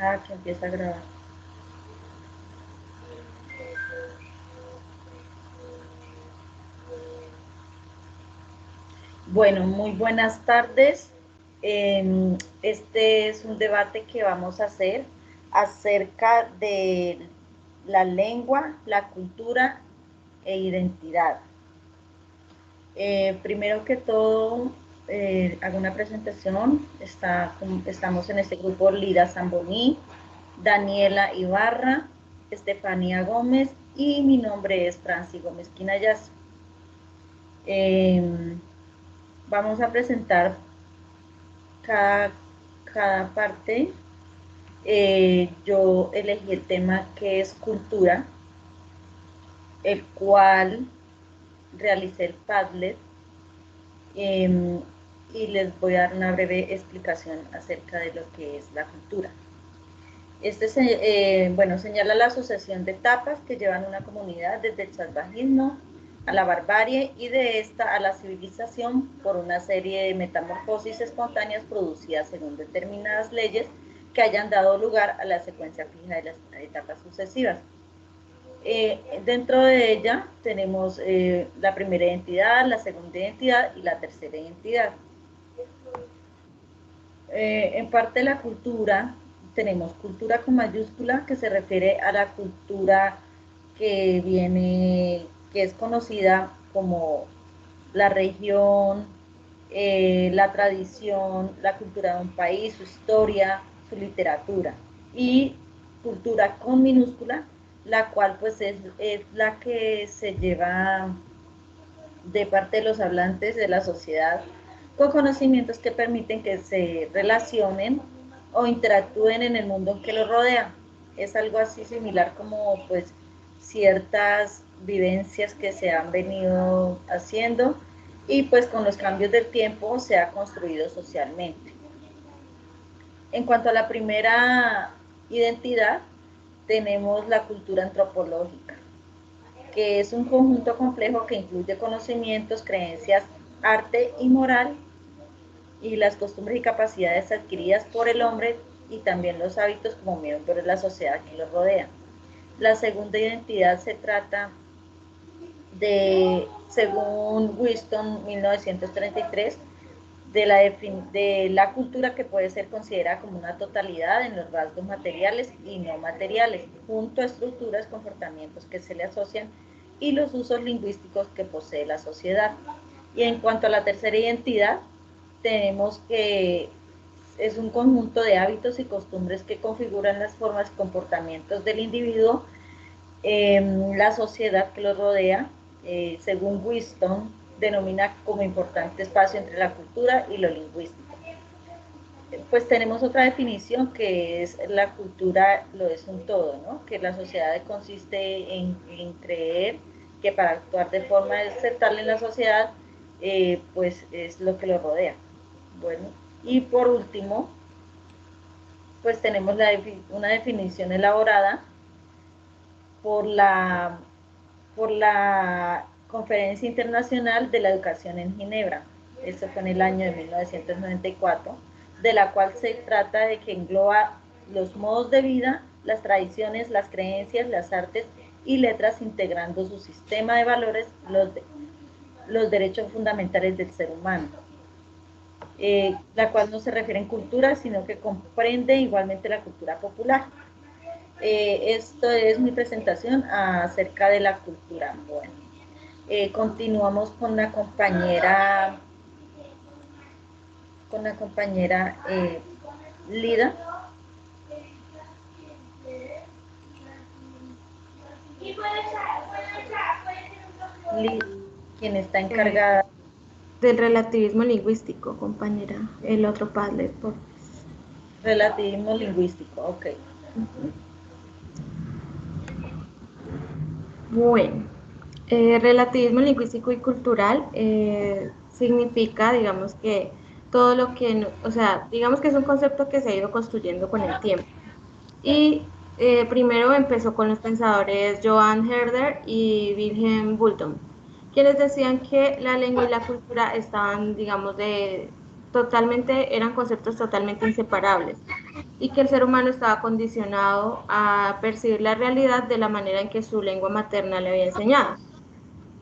Ah, que empieza a grabar. Bueno, muy buenas tardes. Este es un debate que vamos a hacer acerca de la lengua, la cultura e identidad. Primero que todo, hago una presentación. Estamos en este grupo Lida Zamboní, Daniela Ibarra, Estefanía Gómez y mi nombre es Franci Gómez Quinayas. Vamos a presentar cada parte. Yo elegí el tema que es cultura, el cual realicé el Padlet, eh, y les voy a dar una breve explicación acerca de lo que es la cultura. Bueno, señala la asociación de etapas que llevan una comunidad desde el salvajismo a la barbarie y de esta a la civilización por una serie de metamorfosis espontáneas producidas según determinadas leyes que hayan dado lugar a la secuencia fija de las etapas sucesivas. Dentro de ella tenemos la primera identidad, la segunda identidad y la tercera identidad. En parte de la cultura, tenemos cultura con mayúscula, que se refiere a la cultura que es conocida como la región, la tradición, la cultura de un país, su historia, su literatura. Y cultura con minúscula, la cual pues es la que se lleva de parte de los hablantes de la sociedad con conocimientos que permiten que se relacionen o interactúen en el mundo que los rodea. Es algo así similar como pues ciertas vivencias que se han venido haciendo y pues con los cambios del tiempo se ha construido socialmente. En cuanto a la primera identidad, tenemos la cultura antropológica, que es un conjunto complejo que incluye conocimientos, creencias, arte y moral, y las costumbres y capacidades adquiridas por el hombre y también los hábitos como miembros de la sociedad que los rodea. La segunda identidad se trata de, según Winston 1933, de la cultura que puede ser considerada como una totalidad en los rasgos materiales y no materiales, junto a estructuras, comportamientos que se le asocian y los usos lingüísticos que posee la sociedad. Y en cuanto a la tercera identidad, tenemos que es un conjunto de hábitos y costumbres que configuran las formas y comportamientos del individuo, la sociedad que lo rodea, según Winston, denomina como importante espacio entre la cultura y lo lingüístico. Pues tenemos otra definición que es la cultura lo es un todo, ¿no? Que la sociedad consiste en creer que para actuar de forma aceptable en la sociedad, pues es lo que lo rodea. Bueno, y por último, pues tenemos una definición elaborada por por la Conferencia Internacional de la Educación en Ginebra. Esto fue en el año de 1994, de la cual se trata de que engloba los modos de vida, las tradiciones, las creencias, las artes y letras, integrando su sistema de valores, los derechos fundamentales del ser humano. La cual no se refiere en cultura, sino que comprende igualmente la cultura popular. Esto es mi presentación acerca de la cultura. Bueno, continuamos con la compañera Lida, Lida, quien está Eh, encargada del relativismo lingüístico, compañera. El otro Padlet, por del relativismo lingüístico. Ok. favor. Bueno, relativismo lingüístico y cultural significa, digamos que todo lo que, o sea, digamos que es un concepto que se ha ido construyendo con el tiempo. Y primero empezó con los pensadores Johann Herder y Wilhelm Bulton, quienes decían que la lengua y la cultura estaban, digamos, eran conceptos totalmente inseparables. y que el ser humano estaba condicionado a percibir la realidad de la manera en que su lengua materna le había enseñado.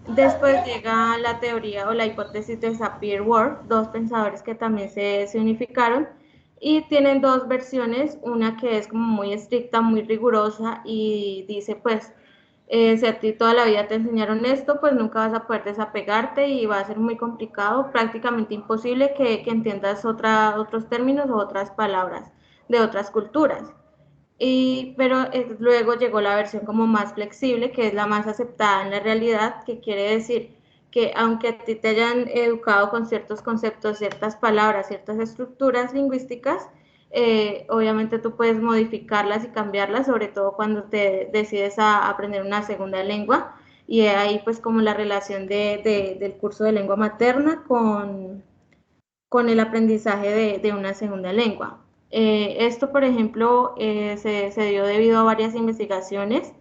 Después llega la teoría o la hipótesis de Sapir-Whorf, dos pensadores que también se unificaron y tienen dos versiones, una que es como muy estricta, muy rigurosa y dice pues si a ti toda la vida te enseñaron esto, pues nunca vas a poder desapegarte y va a ser muy complicado, prácticamente imposible que entiendas otros términos o otras palabras de otras culturas. Pero luego llegó la versión como más flexible, que es la más aceptada en la realidad, que quiere decir que aunque a ti te hayan educado con ciertos conceptos, ciertas palabras, ciertas estructuras lingüísticas, obviamente tú puedes modificarlas y cambiarlas, sobre todo cuando te decides a aprender una segunda lengua, y ahí pues como la relación del curso de lengua materna con el aprendizaje de una segunda lengua. Esto, por ejemplo, se dio debido a varias investigaciones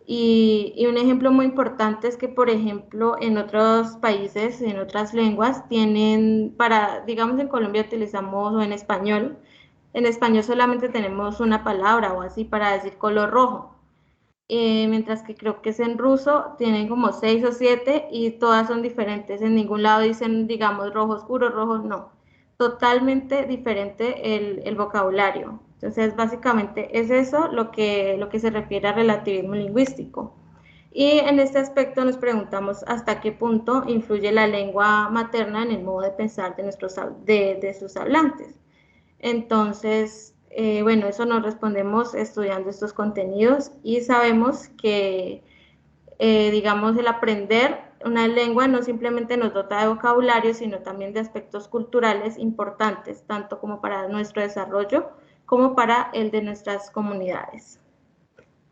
y un ejemplo muy importante es que, por ejemplo, en otros países, en otras lenguas, tienen digamos en Colombia utilizamos, o en español solamente tenemos una palabra o así para decir color rojo, mientras que creo que es en ruso, tienen como 6 o 7 y todas son diferentes. En ningún lado dicen, digamos, rojo oscuro, rojo no. Totalmente diferente el vocabulario. Entonces, básicamente es eso lo que se refiere a relativismo lingüístico. Y en este aspecto nos preguntamos hasta qué punto influye la lengua materna en el modo de pensar de sus hablantes. Entonces, bueno, eso nos respondemos estudiando estos contenidos y sabemos que, digamos, el aprender una lengua no simplemente nos dota de vocabulario, sino también de aspectos culturales importantes, tanto como para nuestro desarrollo como para el de nuestras comunidades.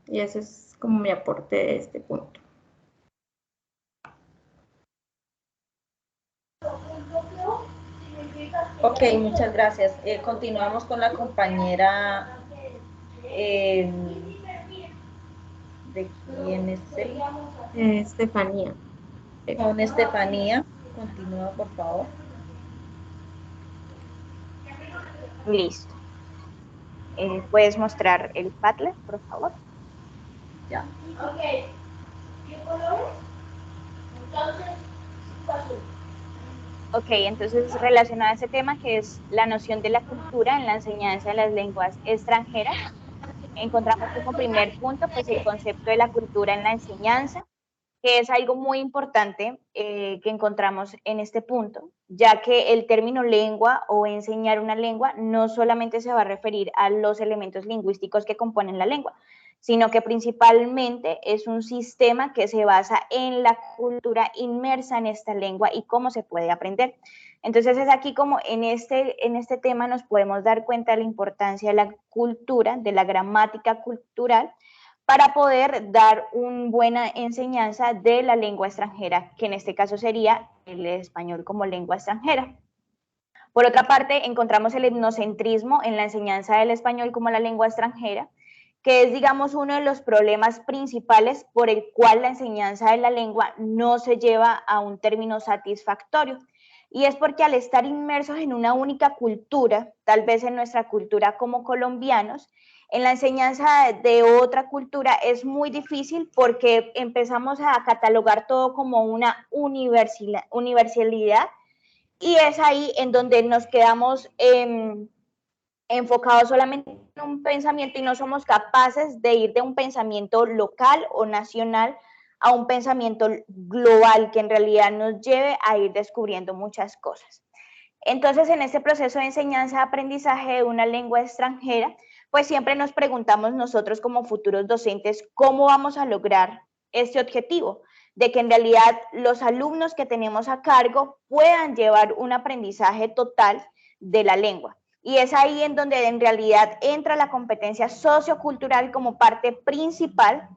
Y ese es como mi aporte de este punto. Ok, muchas gracias. Continuamos con la compañera. ¿De quién es él? Estefanía. Con Estefanía. Continúa, por favor. Listo. ¿Puedes mostrar el Padlet, por favor? Ya. Ok. ¿Qué colores? Entonces, azul. Ok, entonces relacionado a ese tema que es la noción de la cultura en la enseñanza de las lenguas extranjeras, encontramos como primer punto pues el concepto de la cultura en la enseñanza, que es algo muy importante que encontramos en este punto, ya que el término lengua o enseñar una lengua no solamente se va a referir a los elementos lingüísticos que componen la lengua, sino que principalmente es un sistema que se basa en la cultura inmersa en esta lengua y cómo se puede aprender. Entonces es aquí como en este tema nos podemos dar cuenta de la importancia de la cultura, de la gramática cultural, para poder dar una buena enseñanza de la lengua extranjera, que en este caso sería el español como lengua extranjera. Por otra parte, encontramos el etnocentrismo en la enseñanza del español como la lengua extranjera, que es, digamos, uno de los problemas principales por el cual la enseñanza de la lengua no se lleva a un término satisfactorio. Y es porque al estar inmersos en una única cultura, tal vez en nuestra cultura como colombianos, en la enseñanza de otra cultura es muy difícil porque empezamos a catalogar todo como una universalidad y es ahí en donde nos quedamos enfocados solamente en un pensamiento y no somos capaces de ir de un pensamiento local o nacional a un pensamiento global que en realidad nos lleve a ir descubriendo muchas cosas. Entonces, en este proceso de enseñanza-aprendizaje de una lengua extranjera, pues siempre nos preguntamos nosotros como futuros docentes cómo vamos a lograr este objetivo, de que en realidad los alumnos que tenemos a cargo puedan llevar un aprendizaje total de la lengua. Y es ahí en donde en realidad entra la competencia sociocultural como parte principal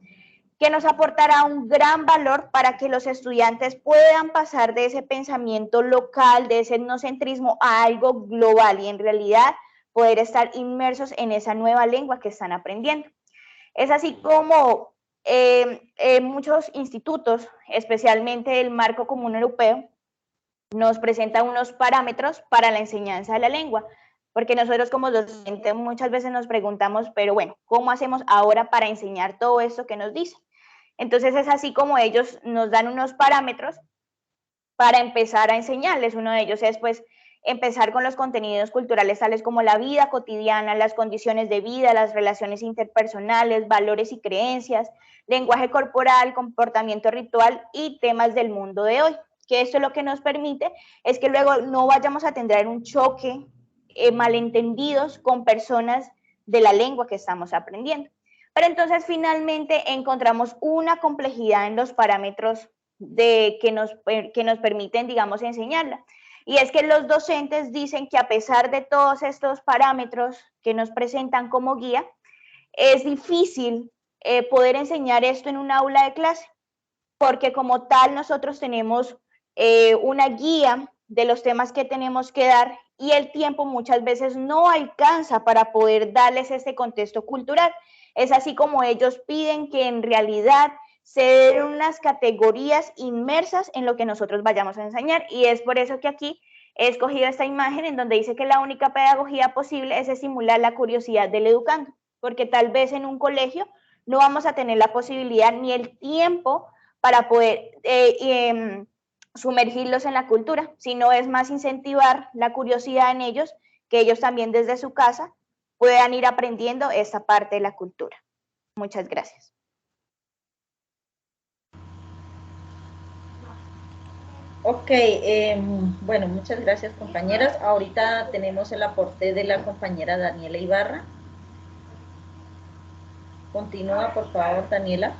que nos aportará un gran valor para que los estudiantes puedan pasar de ese pensamiento local, de ese etnocentrismo a algo global y en realidad poder estar inmersos en esa nueva lengua que están aprendiendo. Es así como muchos institutos, especialmente el Marco Común Europeo, nos presenta unos parámetros para la enseñanza de la lengua, porque nosotros como docentes muchas veces nos preguntamos, pero bueno, ¿cómo hacemos ahora para enseñar todo esto que nos dicen? Entonces es así como ellos nos dan unos parámetros para empezar a enseñarles. Uno de ellos es pues empezar con los contenidos culturales tales como la vida cotidiana, las condiciones de vida, las relaciones interpersonales, valores y creencias, lenguaje corporal, comportamiento ritual y temas del mundo de hoy. Que esto lo que nos permite es que luego no vayamos a tener un choque, malentendidos con personas de la lengua que estamos aprendiendo. Pero entonces finalmente encontramos una complejidad en los parámetros que nos permiten, digamos, enseñarla. Y es que los docentes dicen que a pesar de todos estos parámetros que nos presentan como guía, es difícil poder enseñar esto en un aula de clase, porque como tal nosotros tenemos una guía de los temas que tenemos que dar y el tiempo muchas veces no alcanza para poder darles este contexto cultural. Es así como ellos piden que en realidad se den unas categorías inmersas en lo que nosotros vayamos a enseñar, y es por eso que aquí he escogido esta imagen en donde dice que la única pedagogía posible es estimular la curiosidad del educando, porque tal vez en un colegio no vamos a tener la posibilidad ni el tiempo para poder sumergirlos en la cultura, sino es más incentivar la curiosidad en ellos, que ellos también desde su casa puedan ir aprendiendo esta parte de la cultura. Muchas gracias. Ok, bueno, muchas gracias compañeras. Ahorita tenemos el aporte de la compañera Daniela Ibarra. Continúa, por favor, Daniela.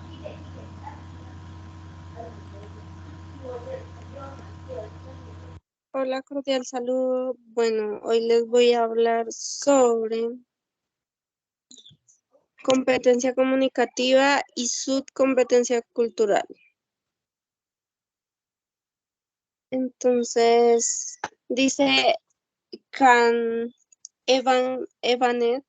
Hola, cordial saludo. Bueno, hoy les voy a hablar sobre competencia comunicativa y subcompetencia cultural. Entonces, dice Evanet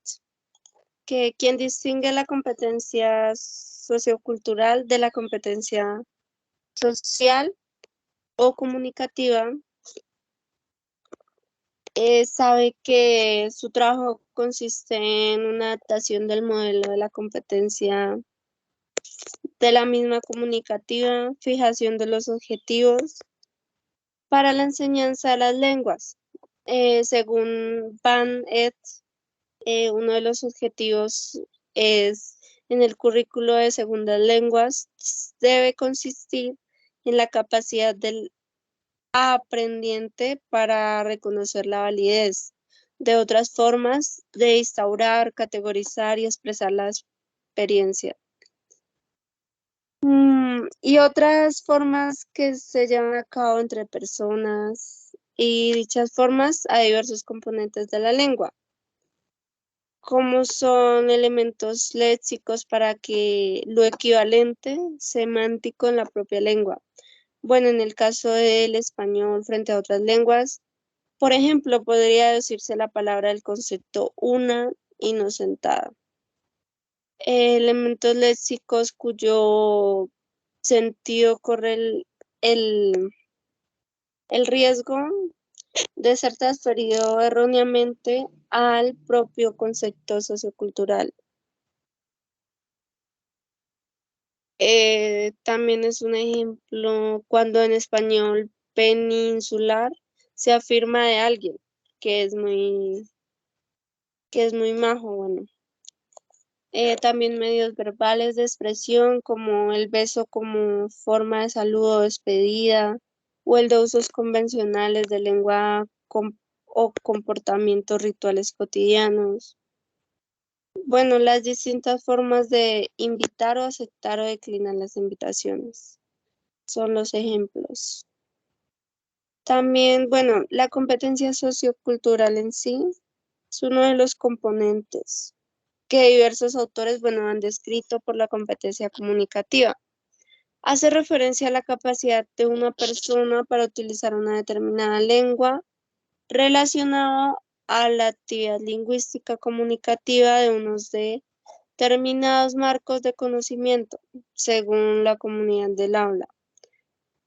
que quien distingue la competencia sociocultural de la competencia social o comunicativa sabe que su trabajo consiste en una adaptación del modelo de la competencia de la misma comunicativa, fijación de los objetivos para la enseñanza de las lenguas. Según Van Et, uno de los objetivos es en el currículo de segundas lenguas debe consistir en la capacidad del aprendiente para reconocer la validez de otras formas de instaurar, categorizar y expresar la experiencia. Y otras formas que se llevan a cabo entre personas y dichas formas a diversos componentes de la lengua, como son elementos léxicos para que lo equivalente semántico en la propia lengua. Bueno, en el caso del español frente a otras lenguas, por ejemplo, podría decirse la palabra del concepto una y no sentada. Elementos léxicos cuyo sentido corre el riesgo de ser transferido erróneamente al propio concepto sociocultural. También es un ejemplo cuando en español peninsular se afirma de alguien que es muy majo, bueno. También medios verbales de expresión como el beso como forma de saludo o despedida, o el de usos convencionales de lengua o comportamientos rituales cotidianos. Bueno, las distintas formas de invitar o aceptar o declinar las invitaciones son los ejemplos. También, bueno, la competencia sociocultural en sí es uno de los componentes que diversos autores, bueno, han descrito por la competencia comunicativa. Hace referencia a la capacidad de una persona para utilizar una determinada lengua relacionada a la actividad lingüística comunicativa de unos determinados marcos de conocimiento, según la comunidad del habla.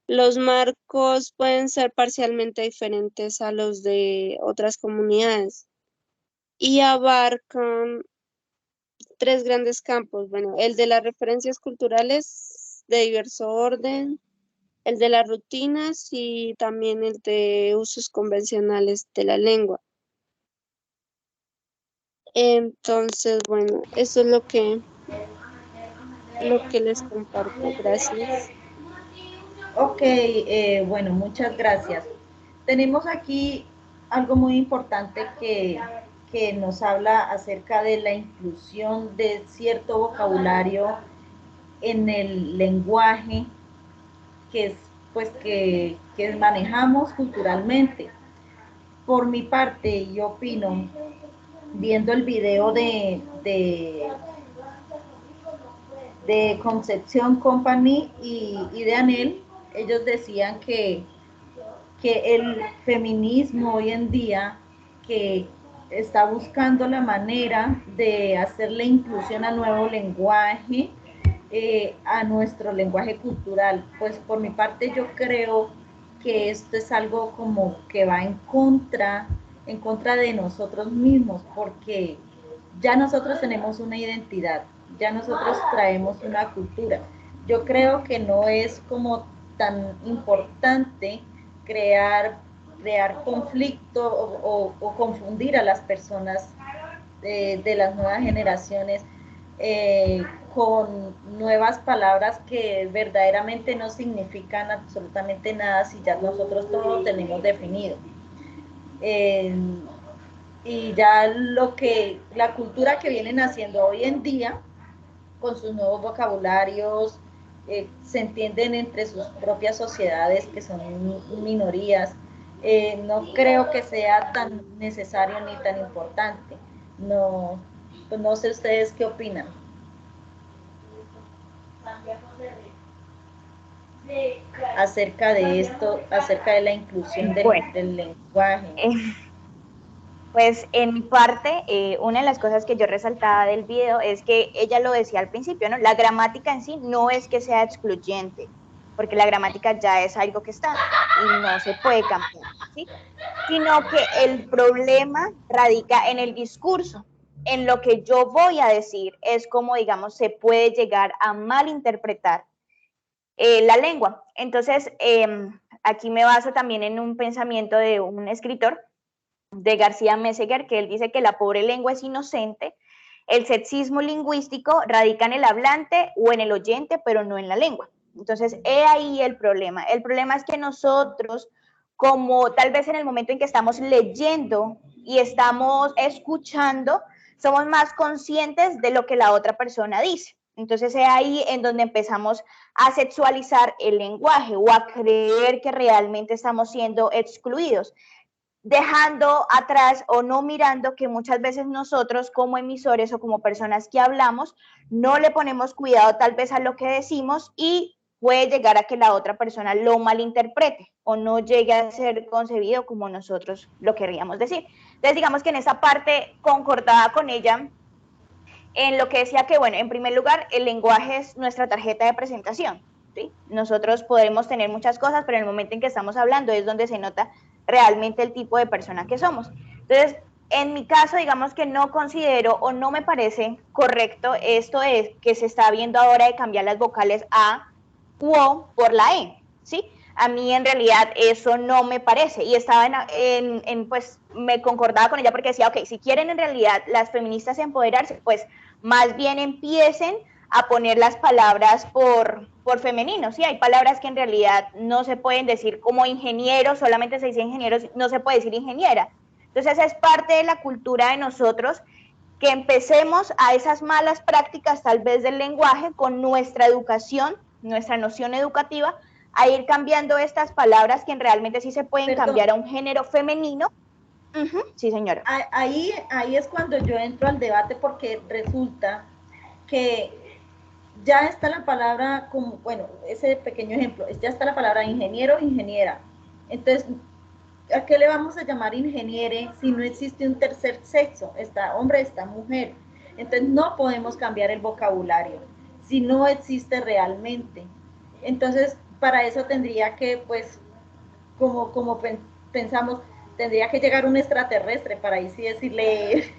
Los marcos pueden ser parcialmente diferentes a los de otras comunidades. y abarcan tres grandes campos. Bueno, el de las referencias culturales de diverso orden, el de las rutinas y también el de usos convencionales de la lengua. Entonces, bueno, eso es lo que les comparto. Gracias. Ok, bueno, muchas gracias. Tenemos aquí algo muy importante que nos habla acerca de la inclusión de cierto vocabulario en el lenguaje que es pues que manejamos culturalmente. Por mi parte, yo opino, viendo el video de Concepción Company y de Anel, ellos decían que el feminismo hoy en día, que está buscando la manera de hacerle inclusión al nuevo lenguaje, a nuestro lenguaje cultural. Pues por mi parte yo creo que esto es algo como que va en contra de nosotros mismos, porque ya nosotros tenemos una identidad, ya nosotros traemos una cultura. Yo creo que no es como tan importante crear conflicto o confundir a las personas de las nuevas generaciones con nuevas palabras que verdaderamente no significan absolutamente nada si ya nosotros todo lo tenemos definido. Eh, y ya la cultura que vienen haciendo hoy en día, con sus nuevos vocabularios, se entienden entre sus propias sociedades, que son minorías. No creo que sea tan necesario ni tan importante. No, pues no sé ustedes qué opinan. Acerca de esto, acerca de la inclusión Bueno, del lenguaje. Pues en mi parte, una de las cosas que yo resaltaba del video es que ella lo decía al principio, ¿no? La gramática en sí no es que sea excluyente, porque la gramática ya es algo que está y no se puede cambiar, ¿sí? Sino que el problema radica en el discurso, en lo que yo voy a decir, es como, digamos, se puede llegar a malinterpretar la lengua. Entonces, aquí me baso también en un pensamiento de un escritor, de García Meseguer, que él dice que la pobre lengua es inocente, el sexismo lingüístico radica en el hablante o en el oyente, pero no en la lengua. Entonces, he ahí el problema. El problema es que nosotros, como tal vez en el momento en que estamos leyendo y estamos escuchando, somos más conscientes de lo que la otra persona dice. Entonces es ahí en donde empezamos a sexualizar el lenguaje o a creer que realmente estamos siendo excluidos, dejando atrás o no mirando que muchas veces nosotros como emisores o como personas que hablamos no le ponemos cuidado tal vez a lo que decimos y puede llegar a que la otra persona lo malinterprete o no llegue a ser concebido como nosotros lo querríamos decir. Entonces digamos que en esa parte concordaba con ella en lo que decía que, bueno, en primer lugar, el lenguaje es nuestra tarjeta de presentación, ¿sí? Nosotros podemos tener muchas cosas, pero en el momento en que estamos hablando es donde se nota realmente el tipo de persona que somos. Entonces, en mi caso, digamos que no considero o no me parece correcto esto es que se está viendo ahora de cambiar las vocales a u o por la e, ¿sí? A mí en realidad eso no me parece y estaba pues me concordaba con ella porque decía, ok, si quieren en realidad las feministas empoderarse, pues más bien empiecen a poner las palabras por femenino, ¿sí? Hay palabras que en realidad no se pueden decir como ingeniero, solamente se dice ingeniero, no se puede decir ingeniera. Entonces esa es parte de la cultura de nosotros, que empecemos a esas malas prácticas tal vez del lenguaje con nuestra educación, nuestra noción educativa, a ir cambiando estas palabras que realmente sí se pueden Perdón, cambiar a un género femenino. Sí, señora. ahí es cuando yo entro al debate porque resulta que ya está la palabra, como, bueno, ese pequeño ejemplo, ya está la palabra ingeniero, ingeniera. Entonces, ¿a qué le vamos a llamar ingeniere si no existe un tercer sexo? Está hombre, está mujer. Entonces, no podemos cambiar el vocabulario si no existe realmente. Entonces, para eso tendría que, pues, como pensamos, tendría que llegar un extraterrestre para ahí sí decirle,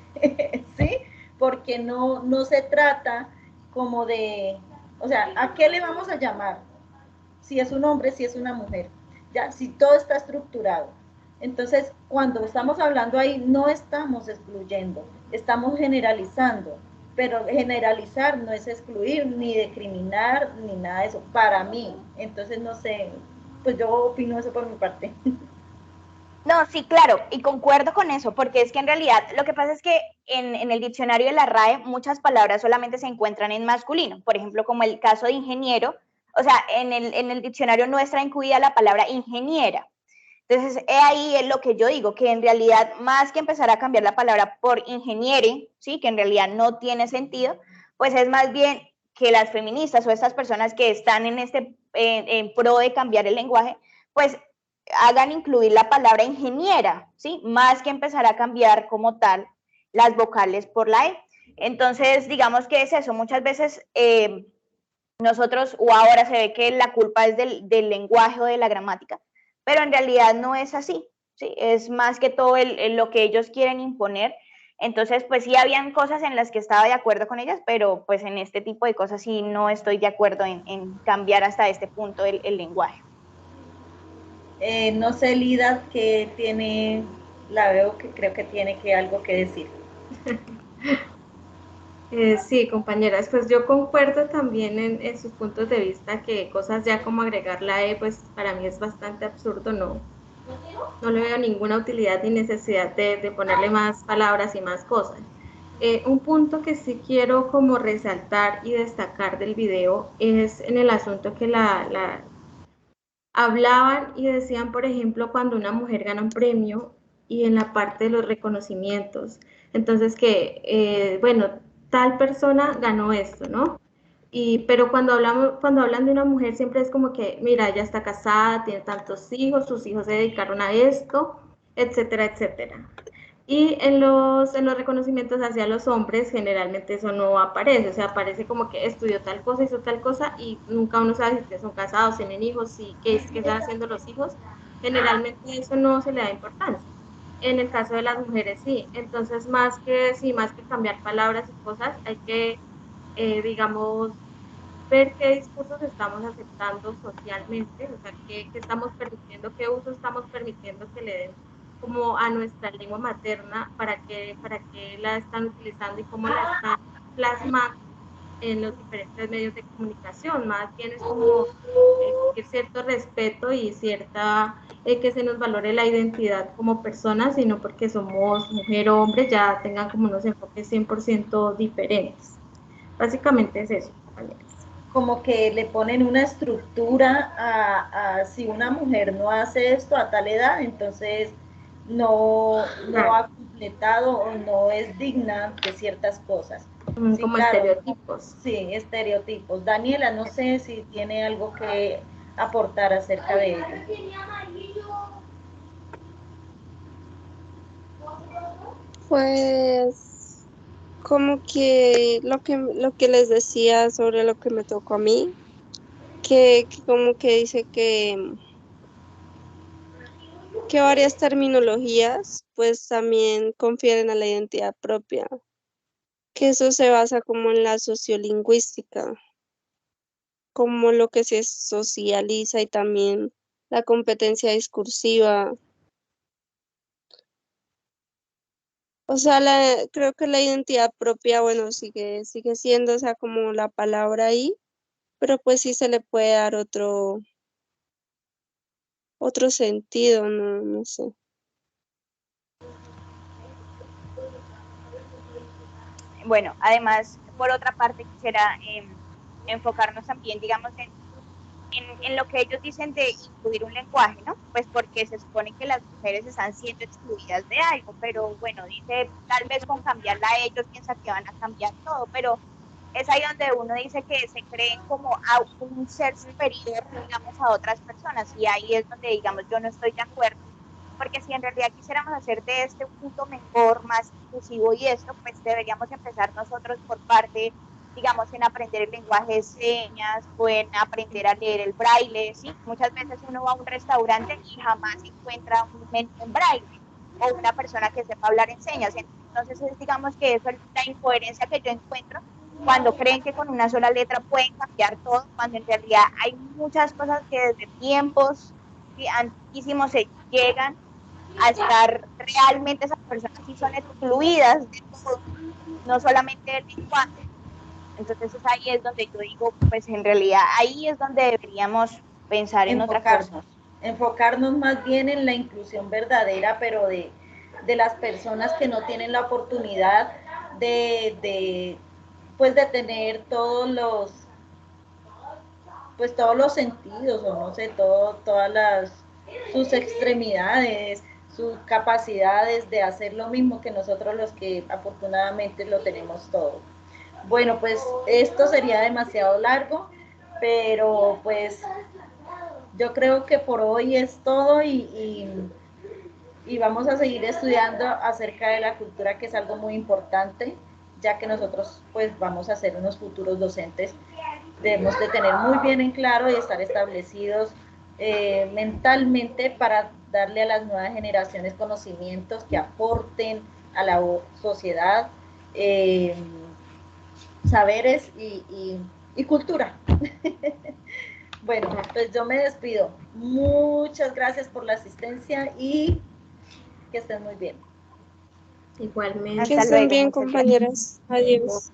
¿sí? Porque no se trata como de, o sea, ¿a qué le vamos a llamar? Si es un hombre, si es una mujer, ya, si todo está estructurado. Entonces, cuando estamos hablando ahí, no estamos excluyendo, estamos generalizando, pero generalizar no es excluir, ni discriminar, ni nada de eso, para mí. Entonces, no sé, pues yo opino eso por mi parte. No, sí, claro, y concuerdo con eso, porque es que en realidad lo que pasa es que en el diccionario de la RAE muchas palabras solamente se encuentran en masculino, por ejemplo, como el caso de ingeniero, o sea, en el diccionario no está incluida la palabra ingeniera. Entonces, ahí es lo que yo digo, que en realidad, más que empezar a cambiar la palabra por ingeniere, ¿sí? Que en realidad no tiene sentido, pues es más bien que las feministas o estas personas que están en pro de cambiar el lenguaje, pues hagan incluir la palabra ingeniera, ¿sí? Más que empezar a cambiar como tal las vocales por la E. Entonces, digamos que es eso, muchas veces nosotros, o ahora se ve que la culpa es del lenguaje o de la gramática, pero en realidad no es así, ¿sí? Es más que todo lo que ellos quieren imponer. Entonces, pues sí habían cosas en las que estaba de acuerdo con ellas, pero pues en este tipo de cosas sí no estoy de acuerdo en cambiar hasta este punto el lenguaje. No sé, Lida, que tiene, la veo que creo que tiene que algo que decir. Sí, compañeras, pues yo concuerdo también en sus puntos de vista que cosas ya como agregar la E, pues para mí es bastante absurdo, no le veo ninguna utilidad ni necesidad de ponerle más palabras y más cosas. Un punto que sí quiero como resaltar y destacar del video es en el asunto que hablaban y decían, por ejemplo, cuando una mujer gana un premio y en la parte de los reconocimientos. Entonces, bueno, tal persona ganó esto, ¿no? Pero cuando hablan de una mujer siempre es como que, mira, ella está casada, tiene tantos hijos, sus hijos se dedicaron a esto, etcétera, etcétera. Y en los reconocimientos hacia los hombres, generalmente eso no aparece, o sea, aparece como que estudió tal cosa, hizo tal cosa, y nunca uno sabe si son casados, tienen hijos, si, qué están haciendo los hijos. Generalmente eso no se le da importancia. En el caso de las mujeres, sí. Entonces, más que cambiar palabras y cosas, hay que, digamos, ver qué discursos estamos aceptando socialmente, o sea, qué estamos permitiendo, qué uso estamos permitiendo que le den como a nuestra lengua materna, para qué la están utilizando y cómo la están plasmando en los diferentes medios de comunicación. Más bien es como exigir cierto respeto y que se nos valore la identidad como personas, sino porque somos mujer o hombre, ya tengan como unos enfoques 100% diferentes. Básicamente es eso, compañeros. Como que le ponen una estructura a si una mujer no hace esto a tal edad, entonces no ha completado o no es digna de ciertas cosas. Sí, Como claro, estereotipos. sí, estereotipos. Daniela, no sé si tiene algo que aportar acerca de ello. Pues como que lo que les decía sobre lo que me tocó a mí, que como que dice que varias terminologías pues también confieren a la identidad propia, que eso se basa como en la sociolingüística, como lo que se socializa y también la competencia discursiva. O sea, creo que la identidad propia, bueno, sigue siendo, o sea, como la palabra ahí, pero pues sí se le puede dar otro sentido, no sé. Bueno, además, por otra parte, quisiera enfocarnos también, digamos, en lo que ellos dicen de incluir un lenguaje, ¿no? Pues porque se supone que las mujeres están siendo excluidas de algo, pero bueno, dice, tal vez con cambiarla ellos piensan que van a cambiar todo, pero es ahí donde uno dice que se creen como a un ser superior, digamos, a otras personas, y ahí es donde, digamos, yo no estoy de acuerdo, porque si en realidad quisiéramos hacer de este un punto mejor, más inclusivo y esto, pues deberíamos empezar nosotros por parte, digamos, en aprender el lenguaje de señas o en aprender a leer el braille, ¿sí? Muchas veces uno va a un restaurante y jamás encuentra un menú en braille. o una persona que sepa hablar en señas. Entonces, digamos que eso es la incoherencia que yo encuentro cuando creen que con una sola letra pueden cambiar todo, cuando en realidad hay muchas cosas que desde tiempos antiquísimos se llegan a estar realmente, esas personas sí son excluidas de todo, no solamente del lenguaje. Entonces ahí es donde yo digo, pues en realidad ahí es donde deberíamos pensar en otra cosa. Enfocarnos más bien en la inclusión verdadera, pero de las personas que no tienen la oportunidad pues de tener todos los sentidos, o no sé, todas sus extremidades, sus capacidades de hacer lo mismo que nosotros, los que afortunadamente lo tenemos todo. Bueno, pues esto sería demasiado largo, pero pues yo creo que por hoy es todo y vamos a seguir estudiando acerca de la cultura, que es algo muy importante, ya que nosotros pues vamos a ser unos futuros docentes. Debemos de tener muy bien en claro y estar establecidos mentalmente para darle a las nuevas generaciones conocimientos que aporten a la sociedad, saberes y cultura. Bueno, pues yo me despido. Muchas gracias por la asistencia y que estén muy bien. Igualmente. Que Hasta estén luego, bien, muchas gracias. compañeras. Adiós.